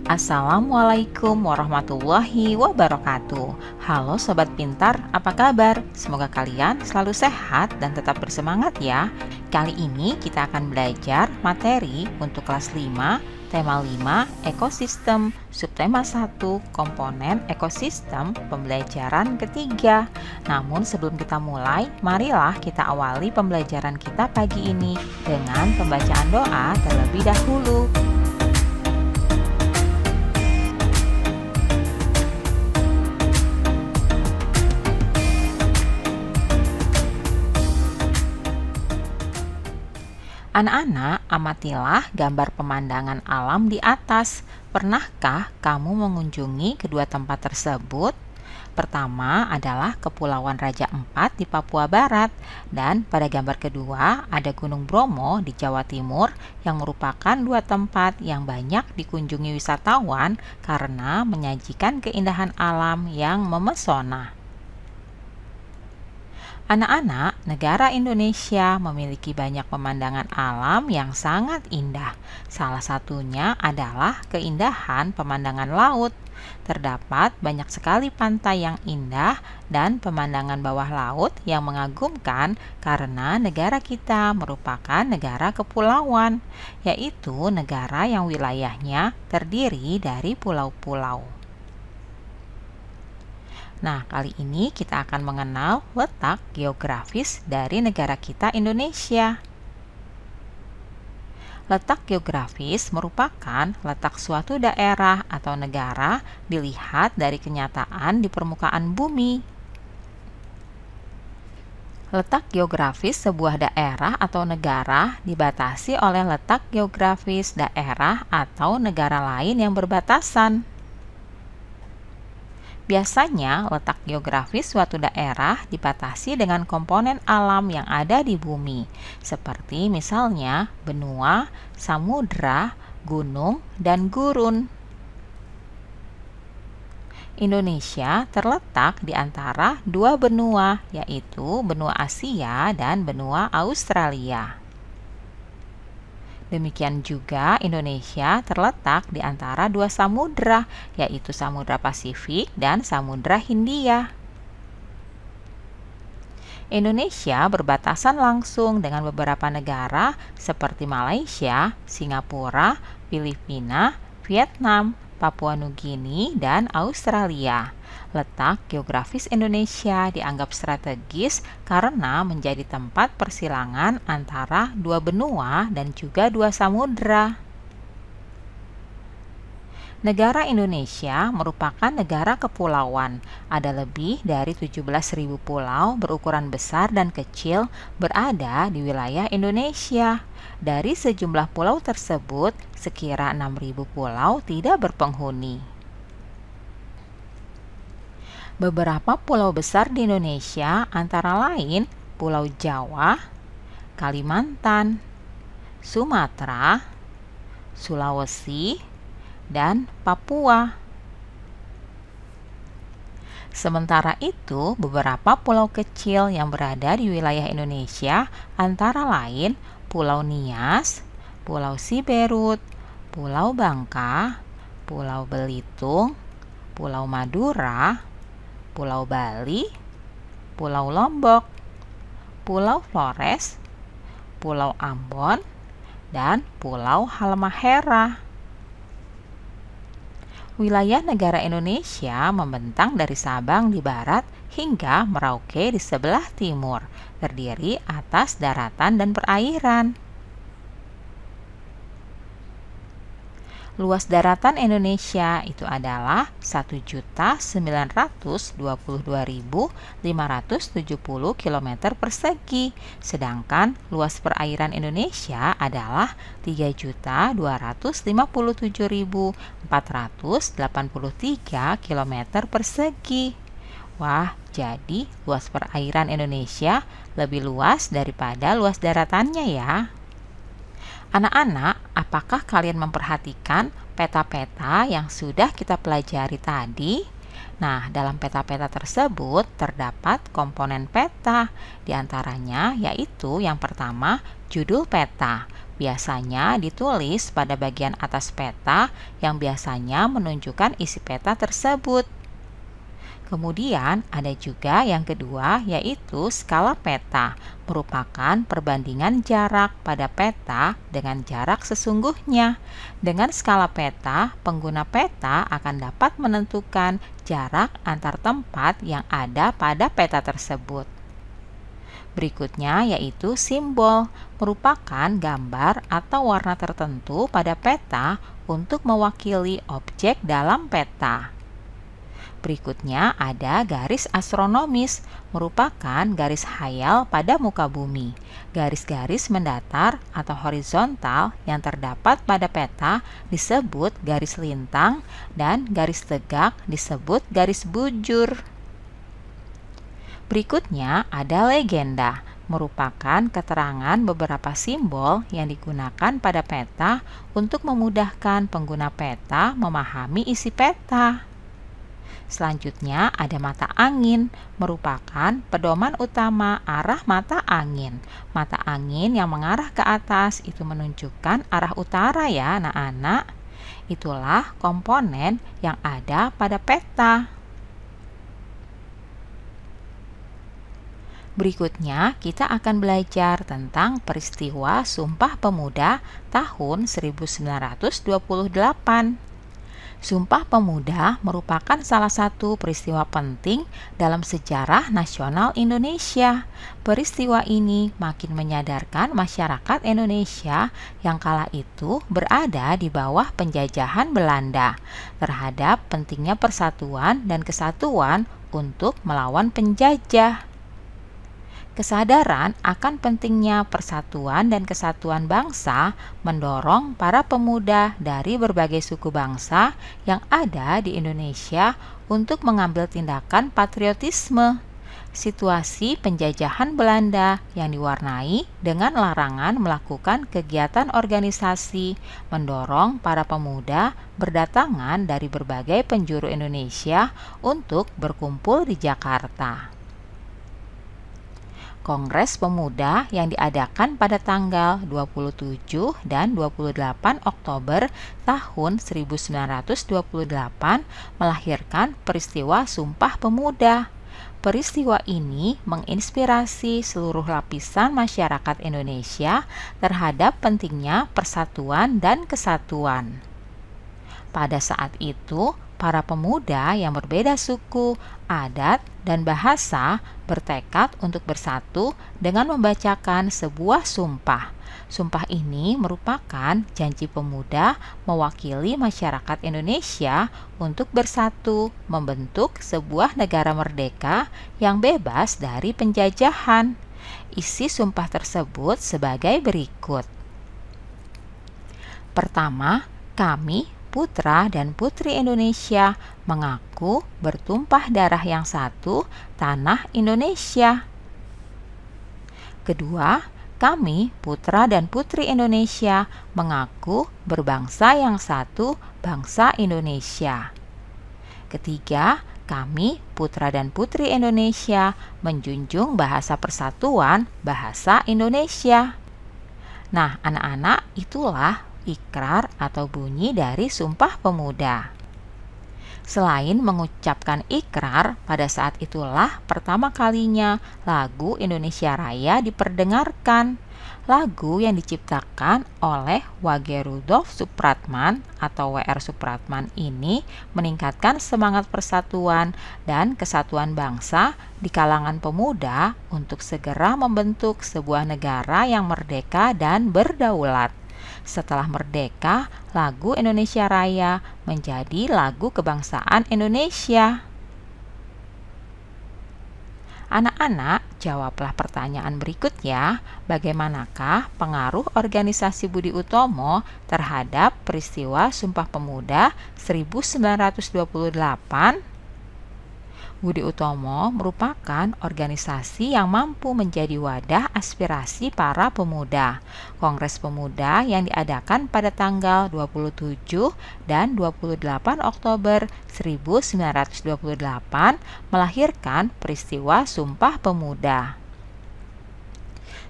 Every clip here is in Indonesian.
Assalamualaikum warahmatullahi wabarakatuh. Halo Sobat Pintar, apa kabar? Semoga kalian selalu sehat dan tetap bersemangat ya. Kali ini kita akan belajar materi untuk kelas 5, tema 5, ekosistem, subtema 1, komponen ekosistem, pembelajaran ketiga. Namun sebelum kita mulai, marilah kita awali pembelajaran kita pagi ini dengan pembacaan doa terlebih dahulu. Anak-anak, amatilah gambar pemandangan alam di atas. Pernahkah kamu mengunjungi kedua tempat tersebut? Pertama adalah Kepulauan Raja Empat di Papua Barat, dan pada gambar kedua ada Gunung Bromo di Jawa Timur yang merupakan dua tempat yang banyak dikunjungi wisatawan karena menyajikan keindahan alam yang memesona. Anak-anak, negara Indonesia memiliki banyak pemandangan alam yang sangat indah. Salah satunya adalah keindahan pemandangan laut. Terdapat banyak sekali pantai yang indah dan pemandangan bawah laut yang mengagumkan karena negara kita merupakan negara kepulauan, yaitu negara yang wilayahnya terdiri dari pulau-pulau. Nah, kali ini kita akan mengenal letak geografis dari negara kita Indonesia. Letak geografis merupakan letak suatu daerah atau negara dilihat dari kenyataan di permukaan bumi. Letak geografis sebuah daerah atau negara dibatasi oleh letak geografis daerah atau negara lain yang berbatasan. Biasanya, letak geografis suatu daerah dibatasi dengan komponen alam yang ada di bumi, seperti misalnya benua, samudra, gunung, dan gurun. Indonesia terletak di antara dua benua, yaitu benua Asia dan benua Australia. Demikian juga Indonesia terletak di antara dua samudra, yaitu Samudra Pasifik dan Samudra Hindia. Indonesia berbatasan langsung dengan beberapa negara seperti Malaysia, Singapura, Filipina, Vietnam, Papua Nugini, dan Australia. Letak geografis Indonesia dianggap strategis karena menjadi tempat persilangan antara dua benua dan juga dua samudra. Negara Indonesia merupakan negara kepulauan. Ada lebih dari 17.000 pulau berukuran besar dan kecil berada di wilayah Indonesia. Dari sejumlah pulau tersebut, sekira 6.000 pulau tidak berpenghuni. Beberapa pulau besar di Indonesia antara lain Pulau Jawa, Kalimantan, Sumatera, Sulawesi, dan Papua. Sementara itu, beberapa pulau kecil yang berada di wilayah Indonesia antara lain Pulau Nias, Pulau Siberut, Pulau Bangka, Pulau Belitung, Pulau Madura, Pulau Bali, Pulau Lombok, Pulau Flores, Pulau Ambon, dan Pulau Halmahera. Wilayah negara Indonesia membentang dari Sabang di barat hingga Merauke di sebelah timur, terdiri atas daratan dan perairan. Luas daratan Indonesia itu adalah 1.922.570 km persegi, sedangkan luas perairan Indonesia adalah 3.257.483 km persegi. Wah, jadi luas perairan Indonesia lebih luas daripada luas daratannya ya. Anak-anak, apakah kalian memperhatikan peta-peta yang sudah kita pelajari tadi? Nah, dalam peta-peta tersebut terdapat komponen peta, di antaranya yaitu yang pertama, judul peta. biasanya ditulis pada bagian atas peta yang biasanya menunjukkan isi peta tersebut. Kemudian ada juga yang kedua, yaitu skala peta, merupakan perbandingan jarak pada peta dengan jarak sesungguhnya. Dengan skala peta, pengguna peta akan dapat menentukan jarak antar tempat yang ada pada peta tersebut. Berikutnya yaitu simbol, merupakan gambar atau warna tertentu pada peta untuk mewakili objek dalam peta. Berikutnya ada garis astronomis, merupakan garis hayal pada muka bumi. Garis-garis mendatar atau horizontal yang terdapat pada peta disebut garis lintang dan garis tegak disebut garis bujur. Berikutnya ada legenda, merupakan keterangan beberapa simbol yang digunakan pada peta untuk memudahkan pengguna peta memahami isi peta. Selanjutnya ada mata angin, merupakan pedoman utama arah mata angin. Mata angin yang mengarah ke atas itu menunjukkan arah utara ya anak-anak. Itulah komponen yang ada pada peta. Berikutnya kita akan belajar tentang peristiwa Sumpah Pemuda tahun 1928. Sumpah Pemuda merupakan salah satu peristiwa penting dalam sejarah nasional Indonesia. Peristiwa ini makin menyadarkan masyarakat Indonesia yang kala itu berada di bawah penjajahan Belanda terhadap pentingnya persatuan dan kesatuan untuk melawan penjajah. Kesadaran akan pentingnya persatuan dan kesatuan bangsa mendorong para pemuda dari berbagai suku bangsa yang ada di Indonesia untuk mengambil tindakan patriotisme. Situasi penjajahan Belanda yang diwarnai dengan larangan melakukan kegiatan organisasi mendorong para pemuda berdatangan dari berbagai penjuru Indonesia untuk berkumpul di Jakarta. Kongres Pemuda yang diadakan pada tanggal 27 dan 28 Oktober tahun 1928 melahirkan peristiwa Sumpah Pemuda. Peristiwa ini menginspirasi seluruh lapisan masyarakat Indonesia terhadap pentingnya persatuan dan kesatuan. Pada saat itu, para pemuda yang berbeda suku, adat, dan bahasa bertekad untuk bersatu dengan membacakan sebuah sumpah. Sumpah ini merupakan janji pemuda mewakili masyarakat Indonesia untuk bersatu membentuk sebuah negara merdeka yang bebas dari penjajahan. Isi sumpah tersebut sebagai berikut. Pertama, kami putra dan putri Indonesia mengaku bertumpah darah yang satu, tanah Indonesia. Kedua, kami putra dan putri Indonesia mengaku berbangsa yang satu, bangsa Indonesia. Ketiga, kami putra dan putri Indonesia menjunjung bahasa persatuan, bahasa Indonesia. Nah, anak-anak, itulah ikrar atau bunyi dari Sumpah Pemuda. Selain mengucapkan ikrar, pada saat itulah pertama kalinya lagu Indonesia Raya diperdengarkan. Lagu yang diciptakan oleh Wage Rudolf Supratman atau W.R. Supratman ini meningkatkan semangat persatuan dan kesatuan bangsa di kalangan pemuda untuk segera membentuk sebuah negara yang merdeka dan berdaulat. Setelah merdeka, lagu Indonesia Raya menjadi lagu kebangsaan Indonesia. Anak-anak, jawablah pertanyaan berikutnya. Bagaimanakah pengaruh organisasi Budi Utomo terhadap peristiwa Sumpah Pemuda 1928? Budi Utomo merupakan organisasi yang mampu menjadi wadah aspirasi para pemuda. Kongres Pemuda yang diadakan pada tanggal 27 dan 28 Oktober 1928 melahirkan peristiwa Sumpah Pemuda.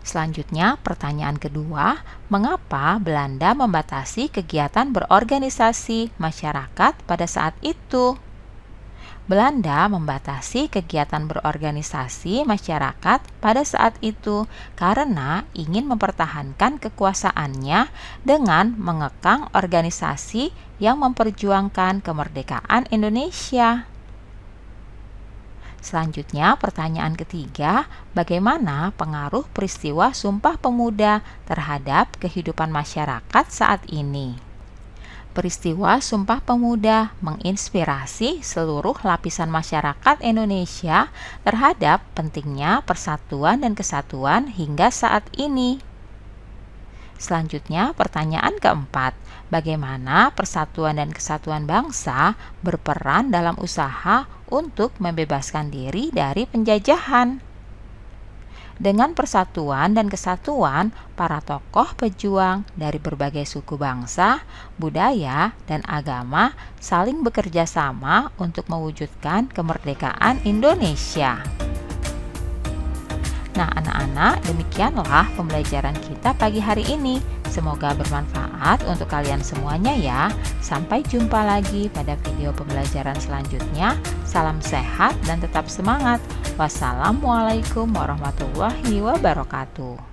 Selanjutnya, pertanyaan kedua, mengapa Belanda membatasi kegiatan berorganisasi masyarakat pada saat itu? Belanda membatasi kegiatan berorganisasi masyarakat pada saat itu karena ingin mempertahankan kekuasaannya dengan mengekang organisasi yang memperjuangkan kemerdekaan Indonesia. Selanjutnya, pertanyaan ketiga, bagaimana pengaruh peristiwa Sumpah Pemuda terhadap kehidupan masyarakat saat ini? Peristiwa Sumpah Pemuda menginspirasi seluruh lapisan masyarakat Indonesia terhadap pentingnya persatuan dan kesatuan hingga saat ini. Selanjutnya, pertanyaan keempat, bagaimana persatuan dan kesatuan bangsa berperan dalam usaha untuk membebaskan diri dari penjajahan? Dengan persatuan dan kesatuan, para tokoh pejuang dari berbagai suku bangsa, budaya, dan agama saling bekerja sama untuk mewujudkan kemerdekaan Indonesia. Nah, anak-anak, demikianlah pembelajaran kita pagi hari ini. Semoga bermanfaat untuk kalian semuanya ya. Sampai jumpa lagi pada video pembelajaran selanjutnya. Salam sehat dan tetap semangat. Wassalamualaikum warahmatullahi wabarakatuh.